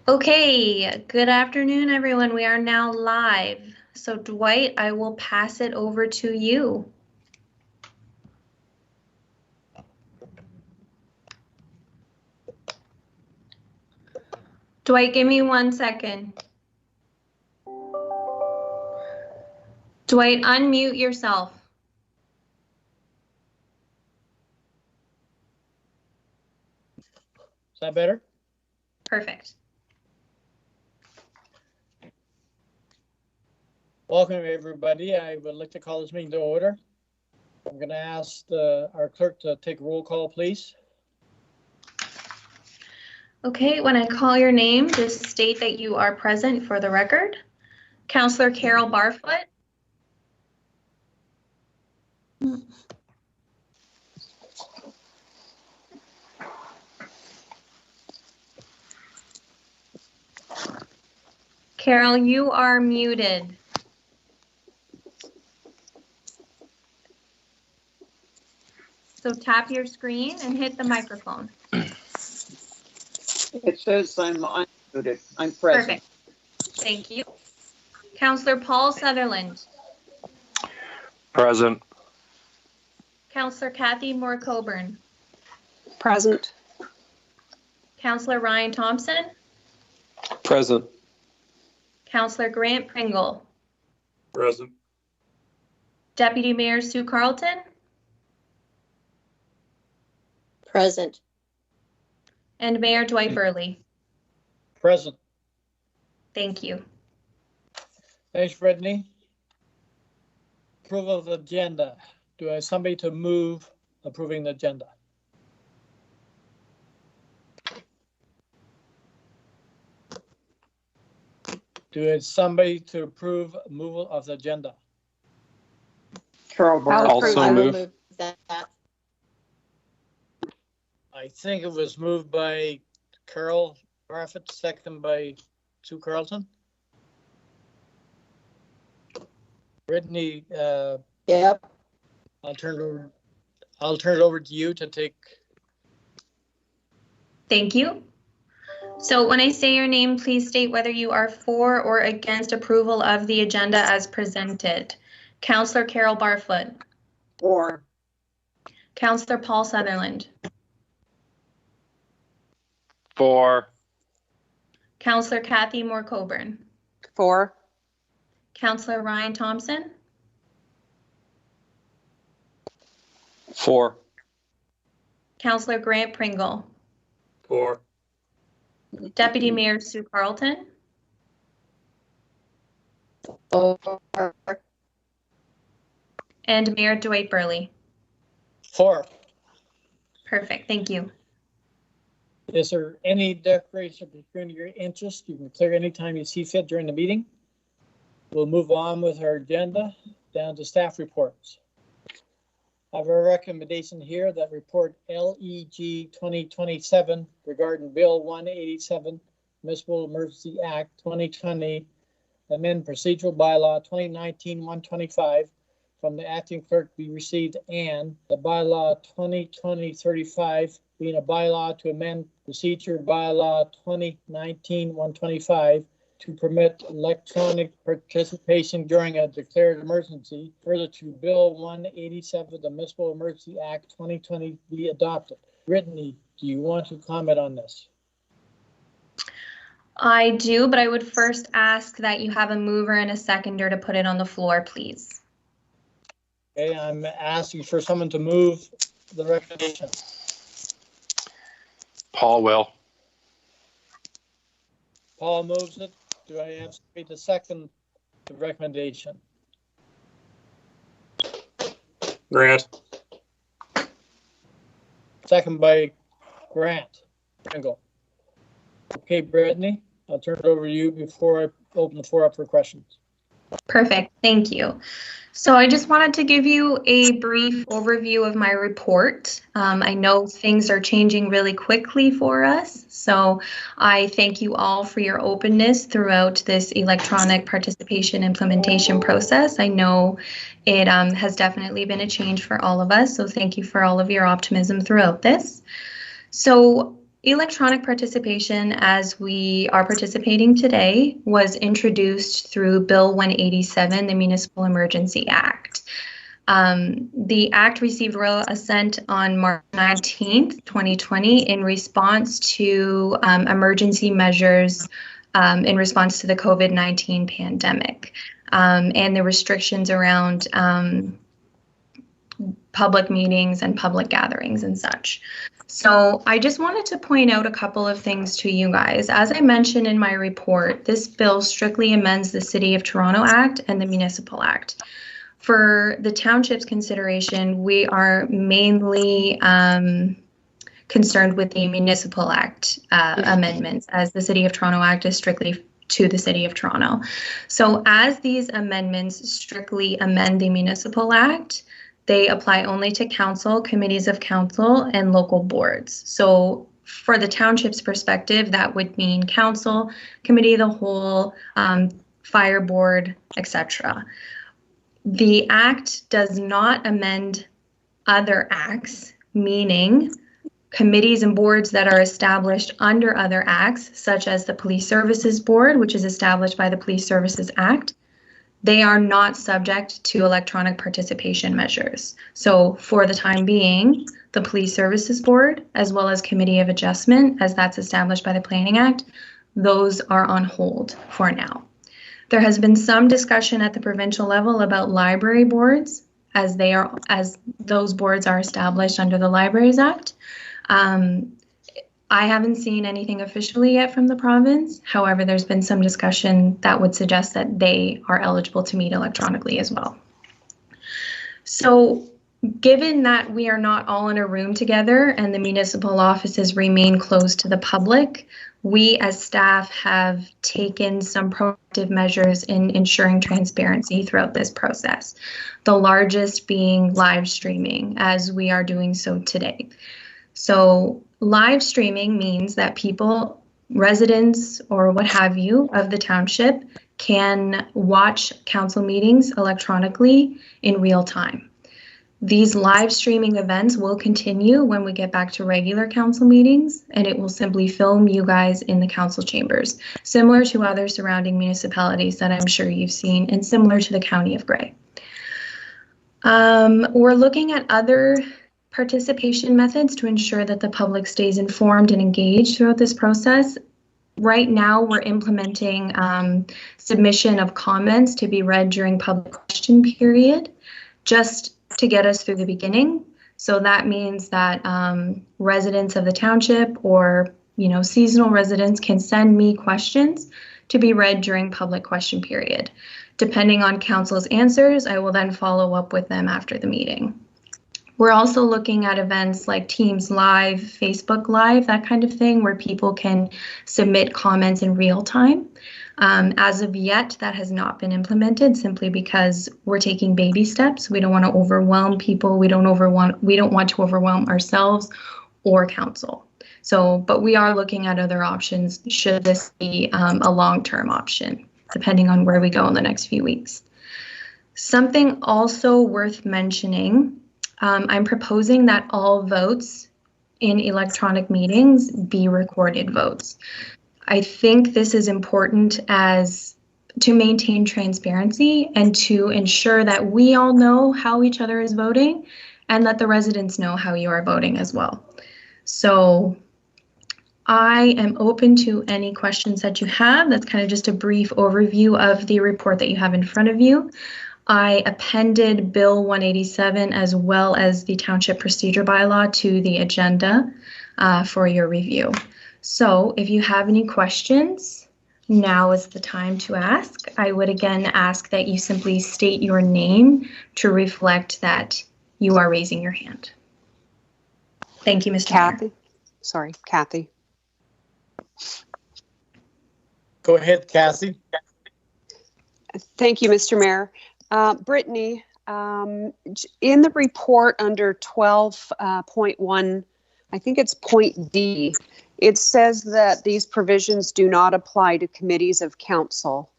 Okay, good afternoon, everyone. We are now live. So Dwight, I will pass it over to you. Dwight, give me 1 second. Dwight, unmute yourself. Is that better? Perfect. Welcome, everybody. I would like to call this meeting to order. I'm going to ask our clerk to take a roll call, please. Okay, when I call your name, just state that you are present for the record. Councillor Carol Barfoot. Carol, you are muted. So tap your screen and hit the microphone. It says I'm unmuted. I'm present. Perfect. Thank you. Councillor Paul Sutherland. Present. Councillor Kathy Moore-Coburn. Present. Councillor Ryan Thompson. Present. Councillor Grant Pringle. Present. Deputy Mayor Sue Carlton. Present. And Mayor Dwight Burley. Present. Thank you. Thanks, Brittany. Approval of the agenda. Do I have somebody to move approving the agenda? Do I have somebody to approve removal of the agenda? Carol Barr. Also move. That. I think it was moved by Carol Barfoot, second by Sue Carlton. Brittany, Yep. I'll turn it over to you to take. Thank you. So when I say your name, please state whether you are for or against approval of the agenda as presented. Councillor Carol Barfoot. For. Councillor Paul Sutherland. For. Councillor Kathy Moore-Coburn. For. Councillor Ryan Thompson. For. Councillor Grant Pringle. For. Deputy Mayor Sue Carlton. For. And Mayor Dwight Burley. For. Perfect, thank you. Is there any declaration of pecuniary interest? You can clear anytime you see fit during the meeting. We'll move on with our agenda down to staff reports. I have a recommendation here that report LEG 2027 regarding Bill 187, Municipal Emergency Act 2020, amend procedural bylaw 2019-125 from the acting clerk be received, and the bylaw 2020-35 being a bylaw to amend procedure bylaw 2019-125 to permit electronic participation during a declared emergency. Further to Bill 187, the Municipal Emergency Act 2020 be adopted. Brittany, do you want to comment on this? I do, but I would first ask that you have a mover and a seconder to put it on the floor, please. Okay, I'm asking for someone to move the recommendation. Paul will. Paul moves it. Do I have somebody to second the recommendation? Grant. Second by Grant Pringle. Okay, Brittany, I'll turn it over to you before I open the floor up for questions. Perfect, thank you. So I just wanted to give you a brief overview of my report. I know things are changing really quickly for us, so I thank you all for your openness throughout this electronic participation implementation process. I know it has definitely been a change for all of us, so thank you for all of your optimism throughout this. So Electronic participation, as we are participating today, was introduced through Bill 187, the Municipal Emergency Act. The act received royal assent on March 19th, 2020, in response to emergency measures in response to the COVID-19 pandemic and the restrictions around public meetings and public gatherings and such. So I just wanted to point out a couple of things to you guys. As I mentioned in my report, this bill strictly amends the City of Toronto Act and the Municipal Act. For the Township's consideration, we are mainly concerned with the Municipal Act amendments, as the City of Toronto Act is strictly to the City of Toronto. So as these amendments strictly amend the Municipal Act, they apply only to council, committees of council, and local boards. So for the Township's perspective, that would mean council, committee of the whole, fire board, etc. The act does not amend other acts, meaning committees and boards that are established under other acts, such as the Police Services Board, which is established by the Police Services Act. They are not subject to electronic participation measures. So for the time being, the Police Services Board, as well as Committee of Adjustment, as that's established by the Planning Act, those are on hold for now. There has been some discussion at the provincial level about library boards, as those boards are established under the Libraries Act. I haven't seen anything officially yet from the province. However, there's been some discussion that would suggest that they are eligible to meet electronically as well. So given that we are not all in a room together and the municipal offices remain closed to the public, we as staff have taken some proactive measures in ensuring transparency throughout this process. The largest being live streaming, as we are doing so today. So live streaming means that people, residents or what have you of the township, can watch council meetings electronically in real time. These live streaming events will continue when we get back to regular council meetings, and it will simply film you guys in the council chambers, similar to other surrounding municipalities that I'm sure you've seen, and similar to the County of Grey. We're looking at other participation methods to ensure that the public stays informed and engaged throughout this process. Right now, we're implementing submission of comments to be read during public question period, just to get us through the beginning. So that means that residents of the township or seasonal residents can send me questions to be read during public question period. Depending on council's answers, I will then follow up with them after the meeting. We're also looking at events like Teams Live, Facebook Live, that kind of thing, where people can submit comments in real time. As of yet, that has not been implemented simply because we're taking baby steps. We don't want to overwhelm people. We don't want to overwhelm ourselves or council. So, but we are looking at other options should this be a long-term option, depending on where we go in the next few weeks. Something also worth mentioning, I'm proposing that all votes in electronic meetings be recorded votes. I think this is important as to maintain transparency and to ensure that we all know how each other is voting and that the residents know how you are voting as well. So I am open to any questions that you have. That's kind of just a brief overview of the report that you have in front of you. I appended Bill 187 as well as the Township Procedure Bylaw to the agenda for your review. So if you have any questions, now is the time to ask. I would again ask that you simply state your name to reflect that you are raising your hand. Thank you, Mr. Kathy. Mayor. Sorry, Kathy. Go ahead, Cassie. Thank you, Mr. Mayor. Brittany, in the report under 12.1, I think it's point D, it says that these provisions do not apply to committees of council.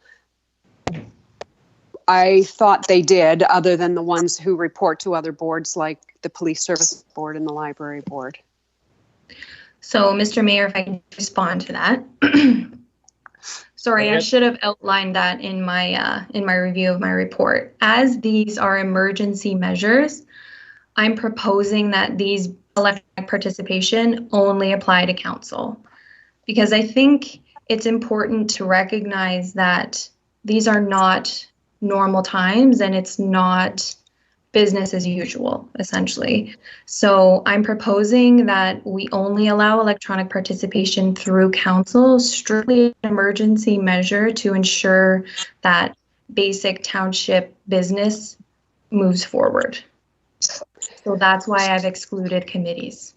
I thought they did, other than the ones who report to other boards like the Police Service Board and the Library Board. So, Mr. Mayor, if I can respond to that. Sorry, I should have outlined that in my review of my report. As these are emergency measures, I'm proposing that these electronic participation only apply to council, because I think it's important to recognize that these are not normal times and it's not business as usual, essentially. So I'm proposing that we only allow electronic participation through council, strictly an emergency measure to ensure that basic township business moves forward. So that's why I've excluded committees.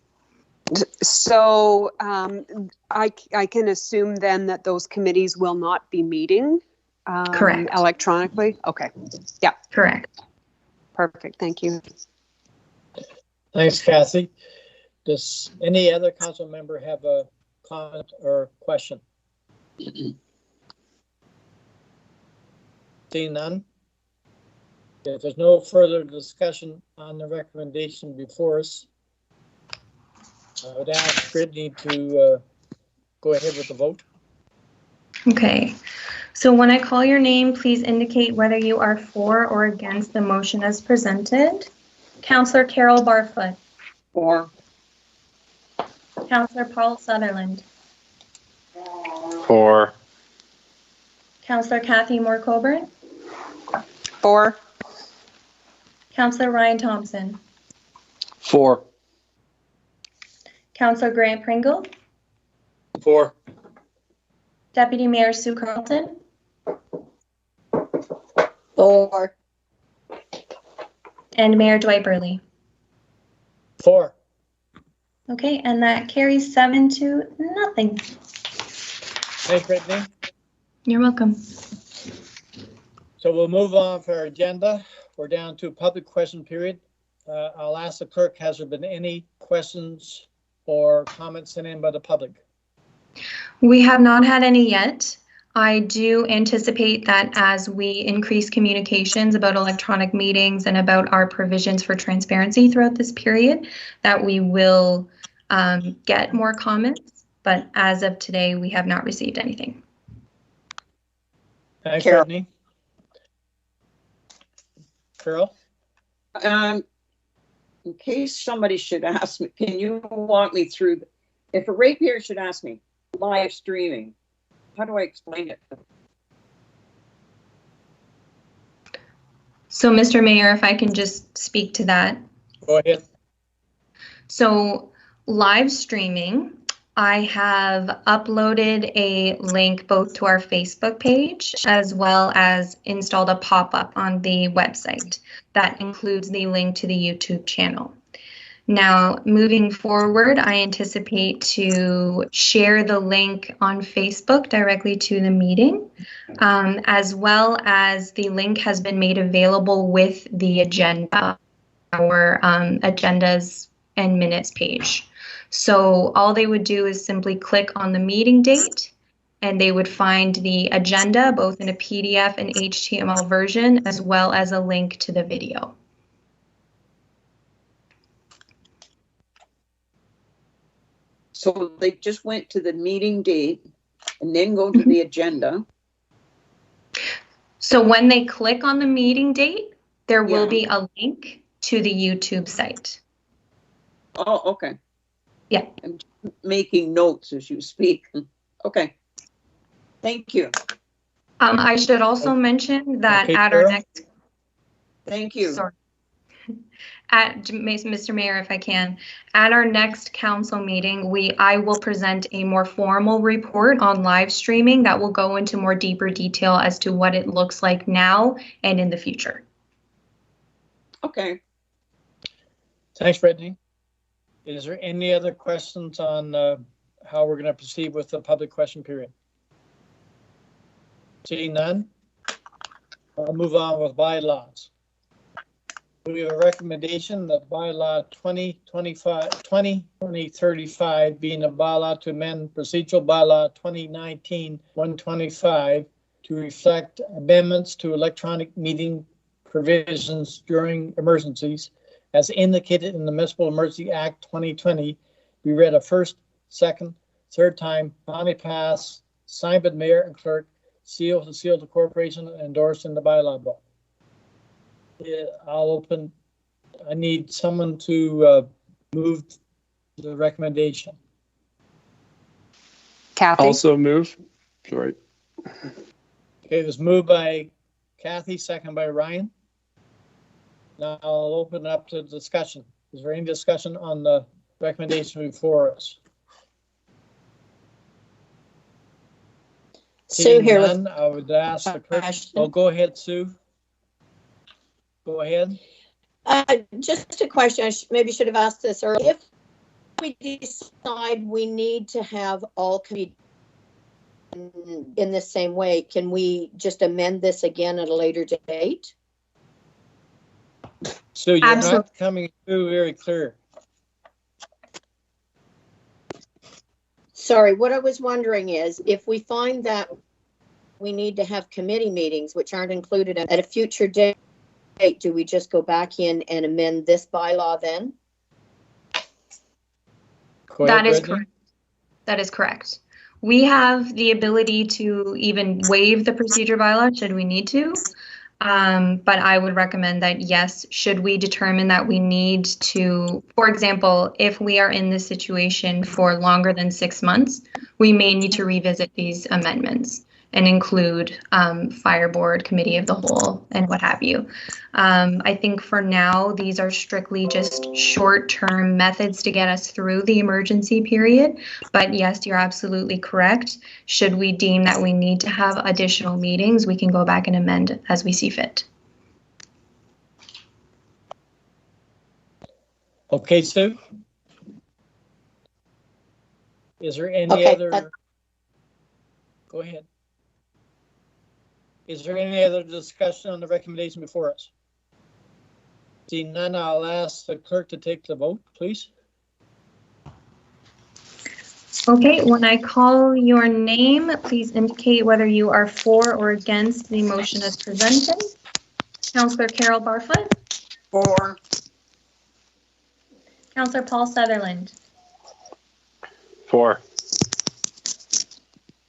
So I can assume then that those committees will not be meeting Correct. Electronically? Okay. Yeah. Correct. Perfect. Thank you. Thanks, Kathy. Does any other council member have a comment or question? Seeing none? If there's no further discussion on the recommendation before us, I would ask Brittany to go ahead with the vote. Okay. So when I call your name, please indicate whether you are for or against the motion as presented. Councillor Carol Barfoot. For. Councillor Paul Sutherland. For. Councillor Kathy Moore-Coburn. For. Councillor Ryan Thompson. For. Councillor Grant Pringle. For. Deputy Mayor Sue Carlton. For. And Mayor Dwight Burley. For. Okay, and that carries 7-0. Thanks, Brittany. You're welcome. So we'll move on for our agenda. We're down to public question period. I'll ask the clerk, has there been any questions or comments sent in by the public? We have not had any yet. I do anticipate that as we increase communications about electronic meetings and about our provisions for transparency throughout this period, that we will get more comments. But as of today, we have not received anything. Thanks, Carol. Brittany. Carol? In case somebody should ask me, can you walk me through, if a ratepayer should ask me, live streaming, how do I explain it? So, Mr. Mayor, if I can just speak to that. Go ahead. So, live streaming, I have uploaded a link both to our Facebook page as well as installed a pop-up on the website that includes the link to the YouTube channel. Now, moving forward, I anticipate to share the link on Facebook directly to the meeting, as well as the link has been made available with the agenda, our agendas and minutes page. So all they would do is simply click on the meeting date, and they would find the agenda, both in a PDF and HTML version, as well as a link to the video. So they just went to the meeting date and then go to the agenda. So when they click on the meeting date, there will Yeah. be a link to the YouTube site. Oh, okay. Yeah. I'm making notes as you speak. Okay. Thank you. I should also mention that Okay, at Carol? our next, Thank you. sorry, Mr. Mayor, if I can, at our next council meeting, I will present a more formal report on live streaming that will go into more deeper detail as to what it looks like now and in the future. Okay. Thanks, Brittany. Is there any other questions on how we're going to proceed with the public question period? Seeing none, I'll move on with bylaws. We have a recommendation that bylaw 2035 being a bylaw to amend procedural bylaw 2019-125 to reflect amendments to electronic meeting provisions during emergencies as indicated in the Municipal Emergency Act 2020 be read a first, second, third time, finally passed, signed by the mayor and clerk, sealed of the corporation, and endorsed in the bylaw book. Yeah, I need someone to move the recommendation. Kathy? Also move. Sorry. Okay, it was moved by Kathy, second by Ryan. Now I'll open it up to discussion. Is there any discussion on the recommendation before us? Sue here with None, I would ask the clerk. question. Oh, go ahead, Sue. Go ahead. Just a question. I maybe should have asked this earlier. If we decide we need to have all committee in the same way, can we just amend this again at a later date? So you're Absolutely. not coming through very clear. Sorry, what I was wondering is if we find that we need to have committee meetings, which aren't included at a future date, do we just go back in and amend this bylaw then? Go ahead, That is Brittany. correct. That is correct. We have the ability to even waive the procedure bylaw should we need to. But I would recommend that, yes, should we determine that we need to, for example, if we are in this situation for longer than 6 months, we may need to revisit these amendments and include fire board, committee of the whole, and what have you. I think for now, these are strictly just short-term methods to get us through the emergency period. But yes, you're absolutely correct. Should we deem that we need to have additional meetings, we can go back and amend as we see fit. Okay, Sue. Is there any Okay, other? Go ahead. Is there any other discussion on the recommendation before us? Seeing none, I'll ask the clerk to take the vote, please. Okay, when I call your name, please indicate whether you are for or against the motion as presented. Councillor Carol Barfoot. For. Councillor Paul Sutherland. 4.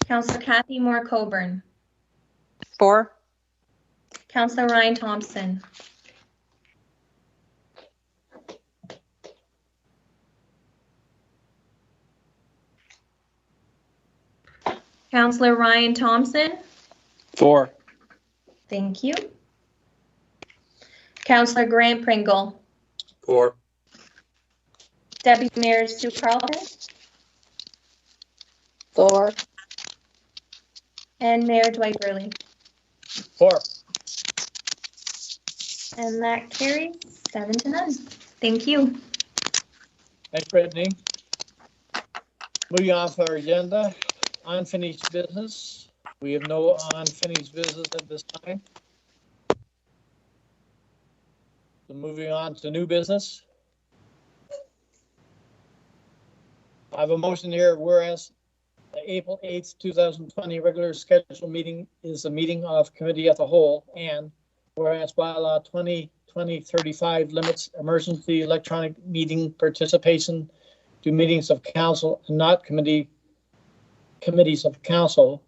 Councillor Kathy Moore Coburn. 4. Councillor Ryan Thompson. Councillor Ryan Thompson. 4. Thank you. Councillor Grant Pringle. 4. Deputy Mayor Sue Carlton. For. And Mayor Dwight Burley. 4. And that carries 7-0. Thank you. Thanks, Brittany. Moving on to our agenda, unfinished business. We have no unfinished business at this time. So moving on to new business. I have a motion here, whereas the April 8th, 2020 regular scheduled meeting is a meeting of committee of the whole, and whereas bylaw 2020-35 limits emergency electronic meeting participation to meetings of council and not committees of council.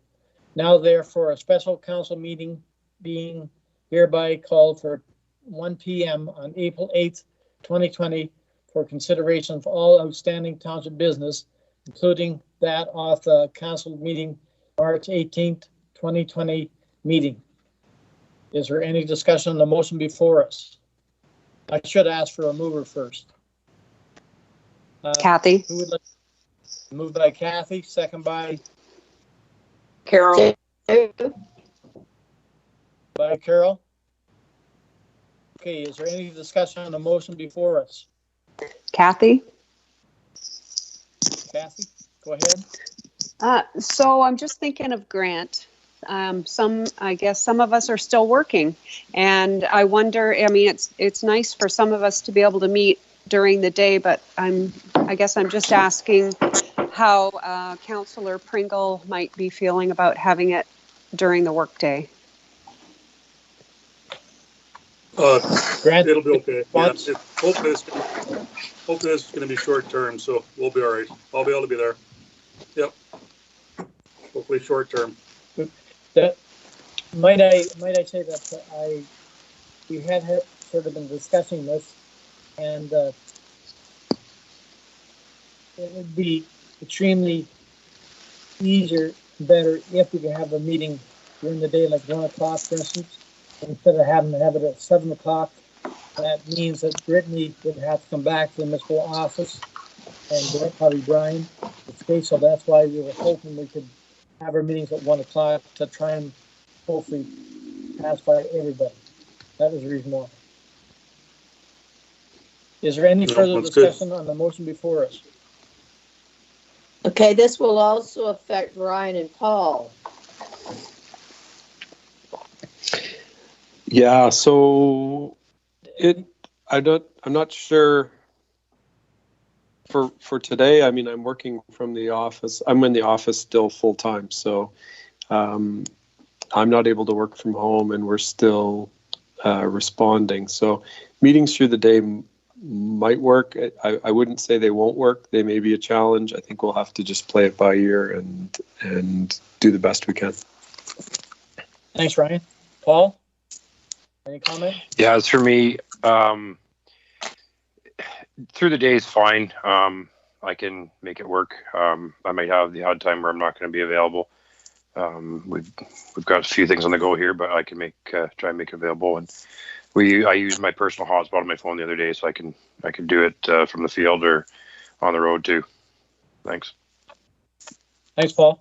Now therefore a special council meeting being hereby called for 1 p.m. on April 8th, 2020 for consideration of all outstanding township business, including that of the council meeting March 18th, 2020 meeting. Is there any discussion on the motion before us? I should ask for a mover first. Kathy? Who would like to move by Kathy, second by Carol, Carol? Okay, is there any discussion on the motion before us? Kathy? Kathy, go ahead. So I'm just thinking of Grant. I guess some of us are still working, and I wonder, I mean, it's nice for some of us to be able to meet during the day, but I guess I'm just asking how Councillor Pringle might be feeling about having it during the workday. Grant, It'll be okay. Yeah, once. hopefully this is going to be short term, so we'll be all right. I'll be able to be there. Yep. Hopefully short term. That might I say that we had sort of been discussing this, and it would be extremely easier, better if we could have a meeting during the day, like 1 o'clock, for instance, instead of having to have it at 7 o'clock. That means that Brittany would have to come back to the municipal office, and probably Brian would stay. So that's why we were hoping we could have our meetings at 1 o'clock to try and hopefully pacify everybody. That was the reason why. Is there any further discussion on the motion before us? Okay, this will also affect Ryan and Paul. Yeah, so I'm not sure for today. I mean, I'm working from the office. I'm in the office still full time, so I'm not able to work from home, and we're still responding. So meetings through the day might work. I wouldn't say they won't work. They may be a challenge. I think we'll have to just play it by ear and do the best we can. Thanks, Ryan. Paul, any comment? Yeah, as for me, through the day is fine. I can make it work. I might have the odd time where I'm not going to be available. We've got a few things on the go here, but I can try and make it available. And I used my personal hotspot on my phone the other day, so I can do it from the field or on the road too. Thanks. Thanks, Paul.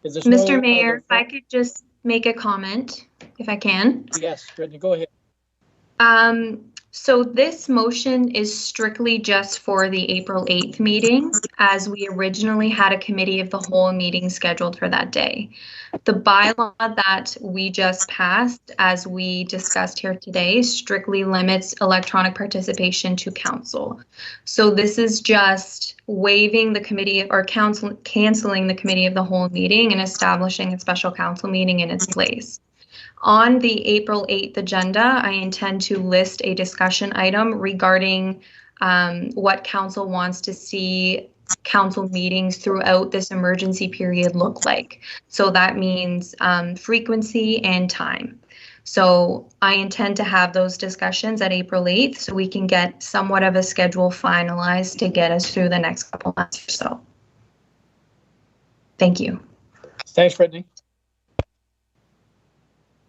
Mr. Mayor, if I could just make a comment, if I can. Yes, Brittany, go ahead. So this motion is strictly just for the April 8th meeting, as we originally had a committee of the whole meeting scheduled for that day. The bylaw that we just passed, as we discussed here today, strictly limits electronic participation to council. So this is just waiving the committee or canceling the committee of the whole meeting and establishing a special council meeting in its place. On the April 8th agenda, I intend to list a discussion item regarding what council wants to see council meetings throughout this emergency period look like. So that means frequency and time. So I intend to have those discussions at April 8th so we can get somewhat of a schedule finalized to get us through the next couple months or so. Thank you. Thanks, Brittany.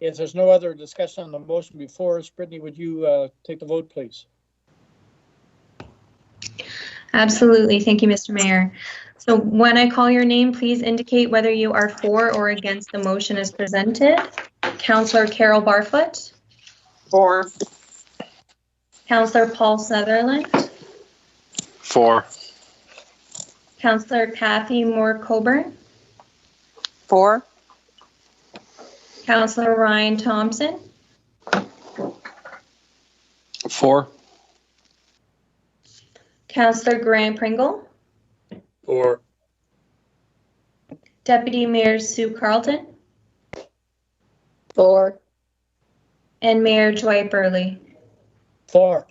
If there's no other discussion on the motion before us, Brittany, would you take the vote, please? Absolutely. Thank you, Mr. Mayor. So when I call your name, please indicate whether you are for or against the motion as presented. Councillor Carol Barfoot. For. Councillor Paul Sutherland. For. Councillor Kathy Moore-Coburn. For. Councillor Ryan Thompson. For. Councillor Grant Pringle. For. Deputy Mayor Sue Carlton. For. And Mayor Dwight Burley. For.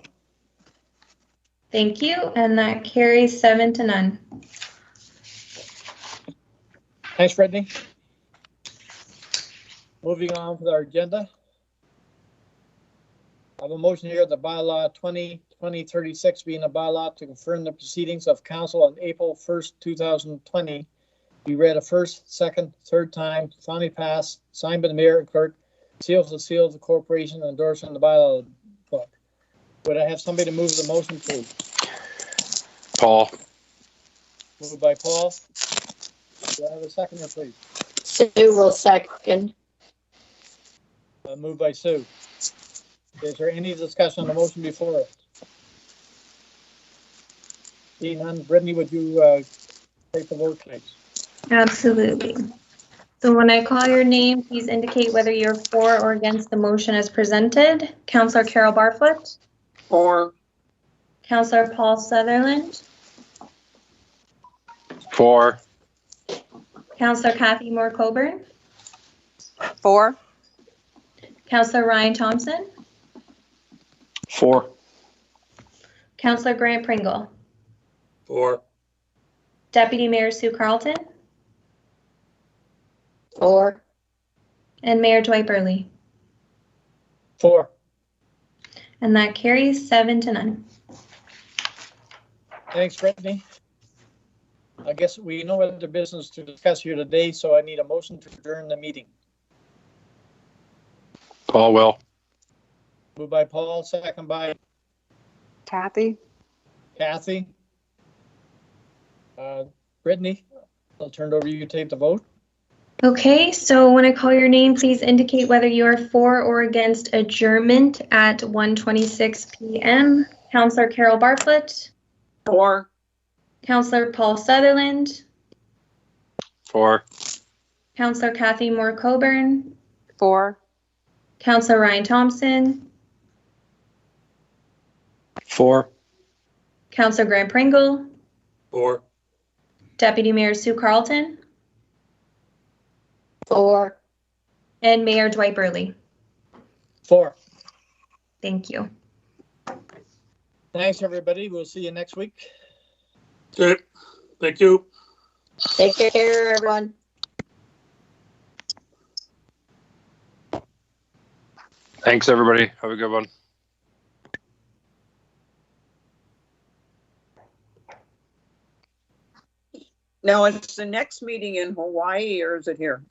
Thank you, and that carries 7-0. Thanks, Brittany. Moving on with our agenda. I have a motion here, the bylaw 2036 being a bylaw to confirm the proceedings of council on April 1st, 2020. Be read a first, second, third time, finally passed, signed by the mayor and clerk, seals the seal of the corporation, and endorsed on the bylaw book. Would I have somebody to move the motion, please? Paul. Moved by Paul. Do I have a seconder, please? Sue will second. Moved by Sue. Is there any discussion on the motion before us? Seeing none, Brittany, would you take the vote, please? Absolutely. So when I call your name, please indicate whether you're for or against the motion as presented. Councillor Carol Barfoot. For. Councillor Paul Sutherland. For. Councillor Kathy Moore-Coburn. For. Councillor Ryan Thompson. For. Councillor Grant Pringle. For. Deputy Mayor Sue Carlton, 4. and Mayor Dwight Burley. 4. And that carries 7-0. Thanks, Brittany. I guess we know what the business to discuss here today, so I need a motion to adjourn the meeting. Paul will. Moved by Paul, second by Kathy? Kathy. Brittany, I'll turn it over to you to take the vote. Okay, so when I call your name, please indicate whether you are for or against adjournment at 1:26 p.m. Councillor Carol Bartlett, 4. Councillor Paul Sutherland, 4. Councillor Kathy Moore Coburn, 4. Councillor Ryan Thompson, 4. Councillor Grant Pringle, 4. Deputy Mayor Sue Carlton, 4. and Mayor Dwight Burley. 4. Thank you. Thanks, everybody. We'll see you next week. Okay. Thank you. Take care, everyone. Thanks, everybody. Have a good one. Now, is the next meeting in Hawaii or is it here?